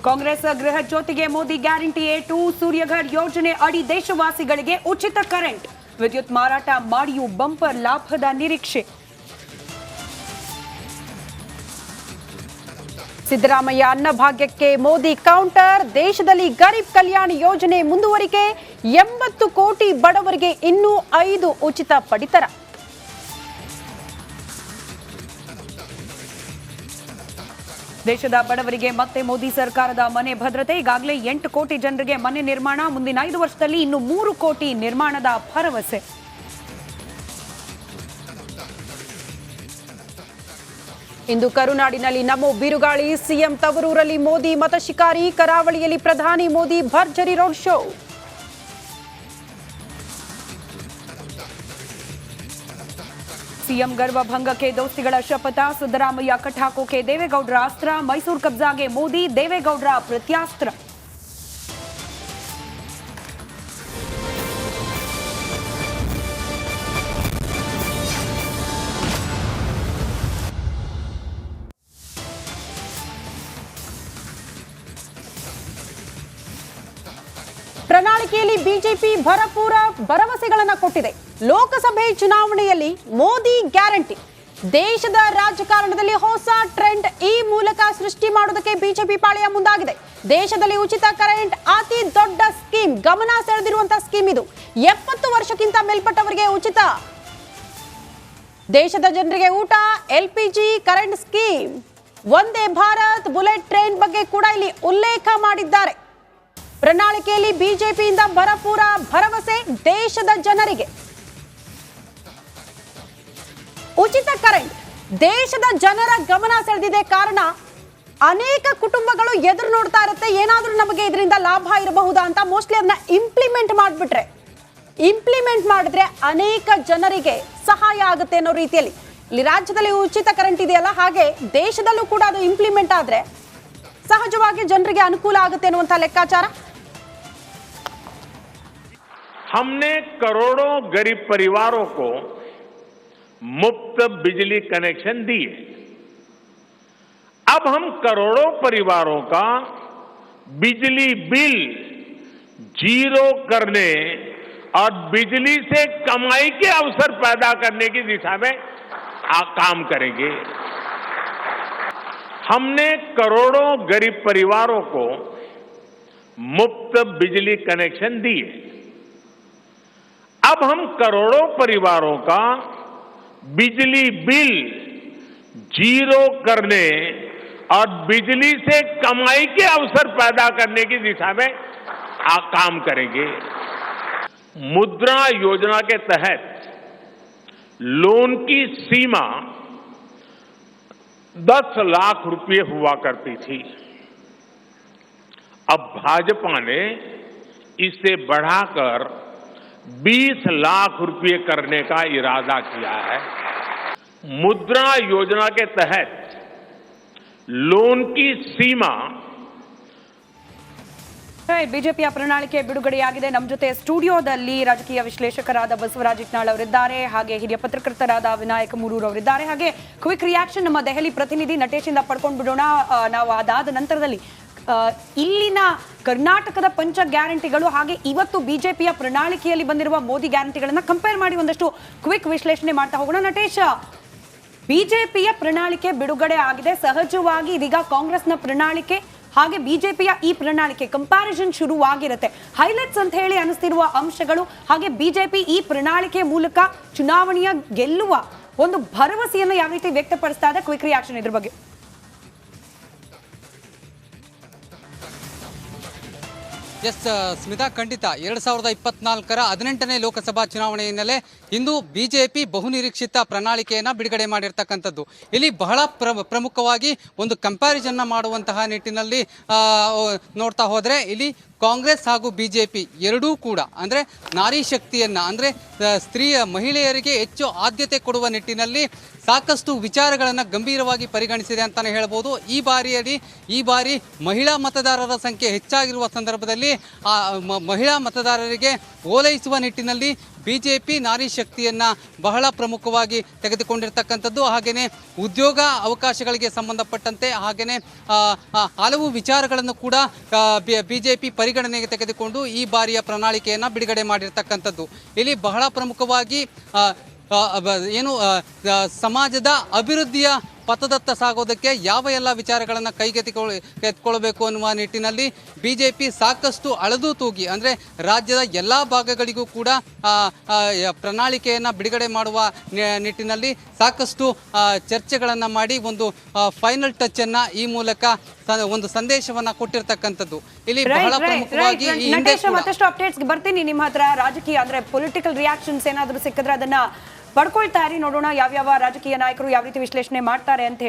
ಕಾಂಗ್ರೆಸ್ ಗೃಹ ಜ್ಯೋತಿಗೆ Modi guarantee A2 Surya Ghar ಯೋಜನೆ ಅಡಿ ದೇಶವಾಸಿಗಳಿಗೆ ಉಚಿತ ಕರೆಂಟ್ ವಿದ್ಯುತ್ ಮಾರಾಟ ಮಾಡಿಯೂ ಬಂಪರ್ ಲಾಭದ ನಿರೀಕ್ಷೆ. ಸಿದ್ದರಾಮಯ್ಯ ಅನ್ನಭಾಗ್ಯಕ್ಕೆ ಮೋದಿ ಕೌಂಟರ್. ದೇಶದಲ್ಲಿ ಗರೀಬ್ ಕಲ್ಯಾಣ ಯೋಜನೆ ಮುಂದುವರಿಕೆ. 80 ಕೋಟಿ ಬಡವರಿಗೆ ಇನ್ನೂ 5 ಉಚಿತ ಪಡಿತರ. ದೇಶದ ಬಡವರಿಗೆ ಮತ್ತೆ ಮೋದಿ ಸರ್ಕಾರದ ಮನೆ ಭದ್ರತೆ. ಈಗಾಗಲೇ 8 ಕೋಟಿ ಜನರಿಗೆ ಮನೆ ನಿರ್ಮಾಣ. ಮುಂದಿನ 5 ವರ್ಷದಲ್ಲಿ ಇನ್ನು 3 ಕೋಟಿ ನಿರ್ಮಾಣದ ಭರವಸೆ. ಇಂದು ಕರುನಾಡಿನಲ್ಲಿ ನಮೋ ಬಿರುಗಾಳಿ. ಸಿಎಂ ತವರೂರಲ್ಲಿ ಮೋದಿ ಮತ ಶಿಕಾರಿ. ಕರಾವಳಿಯಲ್ಲಿ ಪ್ರಧಾನಿ ಮೋದಿ ಭರ್ಜರಿ ರೋಡ್ ಶೋ. ಸಿಎಂ ಗರ್ವಭಂಗಕ್ಕೆ ದೋಸ್ತಿಗಳ ಶಪಥ. ಸಿದ್ದರಾಮಯ್ಯ ಕಟ್ಟಾಕೋಕೆ ದೇವೇಗೌಡರ ಅಸ್ತ್ರ. ಮೈಸೂರು ಕಬ್ಜಾಗೆ ಮೋದಿ ದೇವೇಗೌಡರ ಪ್ರತ್ಯಾಸ್ತ್ರ. ಪ್ರಣಾಳಿಕೆಯಲ್ಲಿ ಬಿಜೆಪಿ ಭರಪೂರ ಭರವಸೆಗಳನ್ನು ಕೊಟ್ಟಿದೆ. ಲೋಕಸಭೆ ಚುನಾವಣೆಯಲ್ಲಿ ಮೋದಿ ಗ್ಯಾರಂಟಿ. ದೇಶದ ರಾಜಕಾರಣದಲ್ಲಿ ಹೊಸ ಟ್ರೆಂಡ್ ಈ ಮೂಲಕ ಸೃಷ್ಟಿ ಮಾಡುವುದಕ್ಕೆ ಬಿಜೆಪಿ ಪಾಳೆಯ ಮುಂದಾಗಿದೆ. ದೇಶದಲ್ಲಿ ಉಚಿತ ಕರೆಂಟ್ ಅತಿ ದೊಡ್ಡ ಸ್ಕೀಮ್. ಗಮನ ಸೆಳೆದಿರುವಂತಹ ಸ್ಕೀಮ್ ಇದು. 70 ವರ್ಷಕ್ಕಿಂತ ಮೇಲ್ಪಟ್ಟವರಿಗೆ ಉಚಿತ. ದೇಶದ ಜನರಿಗೆ ಊಟ, LPG, current scheme. Vande Bharat bullet train ಬಗ್ಗೆ ಕೂಡ ಇಲ್ಲಿ ಉಲ್ಲೇಖ ಮಾಡಿದ್ದಾರೆ. ಪ್ರಣಾಳಿಕೆಯಲ್ಲಿ ಬಿಜೆಪಿಯಿಂದ ಭರಪೂರ ಭರವಸೆ. ದೇಶದ ಜನರಿಗೆ ಉಚಿತ ಕರೆಂಟ್. ದೇಶದ ಜನರ ಗಮನ ಸೆಳೆದಿದೆ. ಕಾರಣ ಅನೇಕ ಕುಟುಂಬಗಳು ಎದುರು ನೋಡ್ತಾ ಇರುತ್ತೆ, ಏನಾದ್ರೂ ನಮಗೆ ಇದರಿಂದ ಲಾಭ ಇರಬಹುದಾ ಅಂತ. ಮೋಸ್ಟ್ಲಿ ಅದನ್ನ ಇಂಪ್ಲಿಮೆಂಟ್ ಮಾಡಿದ್ರೆ ಅನೇಕ ಜನರಿಗೆ ಸಹಾಯ ಆಗುತ್ತೆ ಅನ್ನೋ ರೀತಿಯಲ್ಲಿ ಇಲ್ಲಿ ರಾಜ್ಯದಲ್ಲಿ ಉಚಿತ ಕರೆಂಟ್ ಇದೆಯಲ್ಲ, ಹಾಗೆ ದೇಶದಲ್ಲೂ ಕೂಡ ಅದು ಇಂಪ್ಲಿಮೆಂಟ್ ಆದ್ರೆ ಸಹಜವಾಗಿ ಜನರಿಗೆ ಅನುಕೂಲ ಆಗುತ್ತೆ ಅನ್ನುವಂಥ ಲೆಕ್ಕಾಚಾರ. हमने करोड़ों गरीब परिवारों को मुफ्त बिजली कनेक्शन दिए. अब हम करोड़ों परिवारों का बिजली बिल जीरो करने और बिजली से कमाई के अवसर पैदा करने की दिशा में काम करेंगे. हमने करोड़ों गरीब परिवारों को मुफ्त बिजली कनेक्शन दिए. अब हम करोड़ों परिवारों का बिजली बिल जीरो करने और बिजली से कमाई के अवसर पैदा करने की दिशा में काम करेंगे. मुद्रा योजना के तहत लोन की सीमा 10 लाख रुपए हुआ करती थी. अब भाजपा ने इसे बढ़ाकर 20 लाख रुपए करने का इरादा किया है. मुद्रा योजना के तहत लोन की सीमा ಬಿಜೆಪಿಯ ಪ್ರಣಾಳಿಕೆ ಬಿಡುಗಡೆಯಾಗಿದೆ. ನಮ್ಮ ಜೊತೆ ಸ್ಟುಡಿಯೋದಲ್ಲಿ ರಾಜಕೀಯ ವಿಶ್ಲೇಷಕರಾದ ಬಸವರಾಜ್ ಇಟ್ನಾಳ್ ಅವರಿದ್ದಾರೆ, ಹಾಗೆ ಹಿರಿಯ ಪತ್ರಕರ್ತರಾದ ವಿನಾಯಕ ಮೂರೂರು ಅವರಿದ್ದಾರೆ, ಹಾಗೆ ಕ್ವಿಕ್ ರಿಯಾಕ್ಷನ್ ನಮ್ಮ ದೆಹಲಿ ಪ್ರತಿನಿಧಿ ನಟೇಶಿಂದ ಪಡ್ಕೊಂಡು ಬಿಡೋಣ. ನಾವು ಅದಾದ ನಂತರದಲ್ಲಿ ಇಲ್ಲಿನ ಕರ್ನಾಟಕದ ಪಂಚ ಗ್ಯಾರಂಟಿಗಳು ಹಾಗೆ ಇವತ್ತು ಬಿಜೆಪಿಯ ಪ್ರಣಾಳಿಕೆಯಲ್ಲಿ ಬಂದಿರುವ ಮೋದಿ ಗ್ಯಾರಂಟಿಗಳನ್ನ ಕಂಪೇರ್ ಮಾಡಿ ಒಂದಷ್ಟು ಕ್ವಿಕ್ ವಿಶ್ಲೇಷಣೆ ಮಾಡ್ತಾ ಹೋಗೋಣ. ನಟೇಶ್, ಬಿಜೆಪಿಯ ಪ್ರಣಾಳಿಕೆ ಬಿಡುಗಡೆ ಆಗಿದೆ. ಸಹಜವಾಗಿ ಇದೀಗ ಕಾಂಗ್ರೆಸ್ನ ಪ್ರಣಾಳಿಕೆ ಹಾಗೆ ಬಿಜೆಪಿಯ ಈ ಪ್ರಣಾಳಿಕೆ ಕಂಪ್ಯಾರಿಸನ್ ಶುರುವಾಗಿರುತ್ತೆ. ಹೈಲೈಟ್ಸ್ ಅಂತ ಹೇಳಿ ಅನಿಸ್ತಿರುವ ಅಂಶಗಳು ಹಾಗೆ ಬಿಜೆಪಿ ಈ ಪ್ರಣಾಳಿಕೆ ಮೂಲಕ ಚುನಾವಣೆಯ ಗೆಲ್ಲುವ ಒಂದು ಭರವಸೆಯನ್ನು ಯಾವ ರೀತಿ ವ್ಯಕ್ತಪಡಿಸ್ತಾ ಇದೆ? ಕ್ವಿಕ್ ರಿಯಾಕ್ಷನ್ ಇದ್ರ ಬಗ್ಗೆ. ಎಸ್ ಸ್ಮಿತಾ, ಖಂಡಿತ 2024ರ 18ನೇ ಲೋಕಸಭಾ ಚುನಾವಣೆ ಹಿನ್ನೆಲೆ ಇಂದು ಬಿಜೆಪಿ ಬಹುನಿರೀಕ್ಷಿತ ಪ್ರಣಾಳಿಕೆಯನ್ನು ಬಿಡುಗಡೆ ಮಾಡಿರ್ತಕ್ಕಂಥದ್ದು. ಇಲ್ಲಿ ಬಹಳ ಪ್ರಮುಖವಾಗಿ ಒಂದು ಕಂಪ್ಯಾರಿಸನ್ನ ಮಾಡುವಂತಹ ನಿಟ್ಟಿನಲ್ಲಿ ನೋಡ್ತಾ ಹೋದರೆ ಇಲ್ಲಿ ಕಾಂಗ್ರೆಸ್ ಹಾಗೂ ಬಿಜೆಪಿ ಎರಡೂ ಕೂಡ ಅಂದರೆ ನಾರಿ ಶಕ್ತಿಯನ್ನು ಅಂದರೆ ಮಹಿಳೆಯರಿಗೆ ಹೆಚ್ಚು ಆದ್ಯತೆ ಕೊಡುವ ನಿಟ್ಟಿನಲ್ಲಿ ಸಾಕಷ್ಟು ವಿಚಾರಗಳನ್ನು ಗಂಭೀರವಾಗಿ ಪರಿಗಣಿಸಿದೆ ಅಂತಲೇ ಹೇಳ್ಬೋದು. ಈ ಬಾರಿ ಮಹಿಳಾ ಮತದಾರರ ಸಂಖ್ಯೆ ಹೆಚ್ಚಾಗಿರುವ ಸಂದರ್ಭದಲ್ಲಿ ಮಹಿಳಾ ಮತದಾರರಿಗೆ ಓಲೈಸುವ ನಿಟ್ಟಿನಲ್ಲಿ ಬಿಜೆಪಿ ನಾರಿ ಶಕ್ತಿಯನ್ನ ಬಹಳ ಪ್ರಮುಖವಾಗಿ ತೆಗೆದುಕೊಂಡಿರ್ತಕ್ಕಂಥದ್ದು. ಹಾಗೆಯೇ ಉದ್ಯೋಗ ಅವಕಾಶಗಳಿಗೆ ಸಂಬಂಧಪಟ್ಟಂತೆ ಹಾಗೆಯೇ ಹಲವು ವಿಚಾರಗಳನ್ನು ಕೂಡ ಬಿಜೆಪಿ ಪರಿಗಣನೆಗೆ ತೆಗೆದುಕೊಂಡು ಈ ಬಾರಿಯ ಪ್ರಣಾಳಿಕೆಯನ್ನು ಬಿಡುಗಡೆ ಮಾಡಿರ್ತಕ್ಕಂಥದ್ದು. ಇಲ್ಲಿ ಬಹಳ ಪ್ರಮುಖವಾಗಿ ಸಮಾಜದ ಅಭಿವೃದ್ಧಿಯ ಪಥದತ್ತ ಸಾಗೋದಕ್ಕೆ ಯಾವ ಎಲ್ಲ ವಿಚಾರಗಳನ್ನು ಎತ್ಕೊಳ್ಬೇಕು ಅನ್ನುವ ನಿಟ್ಟಿನಲ್ಲಿ ಬಿಜೆಪಿ ಸಾಕಷ್ಟು ಅಳೆದು ತೂಗಿ ಅಂದರೆ ರಾಜ್ಯದ ಎಲ್ಲ ಭಾಗಗಳಿಗೂ ಕೂಡ ಪ್ರಣಾಳಿಕೆಯನ್ನು ಬಿಡುಗಡೆ ಮಾಡುವ ನಿಟ್ಟಿನಲ್ಲಿ ಸಾಕಷ್ಟು ಚರ್ಚೆಗಳನ್ನು ಮಾಡಿ ಒಂದು ಫೈನಲ್ ಟಚ್ ಅನ್ನ ಈ ಮೂಲಕ ಒಂದು ಸಂದೇಶವನ್ನ ಕೊಟ್ಟಿರ್ತಕ್ಕಂಥದ್ದು. ಇಲ್ಲಿ ಬಹಳ ಪ್ರಮುಖವಾಗಿ ಮತ್ತಷ್ಟು ಅಪ್ಡೇಟ್ಸ್ ಬರ್ತೀನಿ ನಿಮ್ಮ ಹತ್ರ. ರಾಜಕೀಯ ಅಂದ್ರೆ ಪೊಲಿಟಿಕಲ್ ರಿಯಾಕ್ಷನ್ಸ್ ಏನಾದರೂ ಸಿಕ್ಕಿದ್ರೆ ಅದನ್ನ ಪಡ್ಕೊಳ್ತಾ ಇರಿ. ನೋಡೋಣ ಯಾವ್ಯಾವ ರಾಜಕೀಯ ನಾಯಕರು ಯಾವ ರೀತಿ ವಿಶ್ಲೇಷಣೆ ಮಾಡ್ತಾರೆ ಅಂತ ಹೇಳಿ.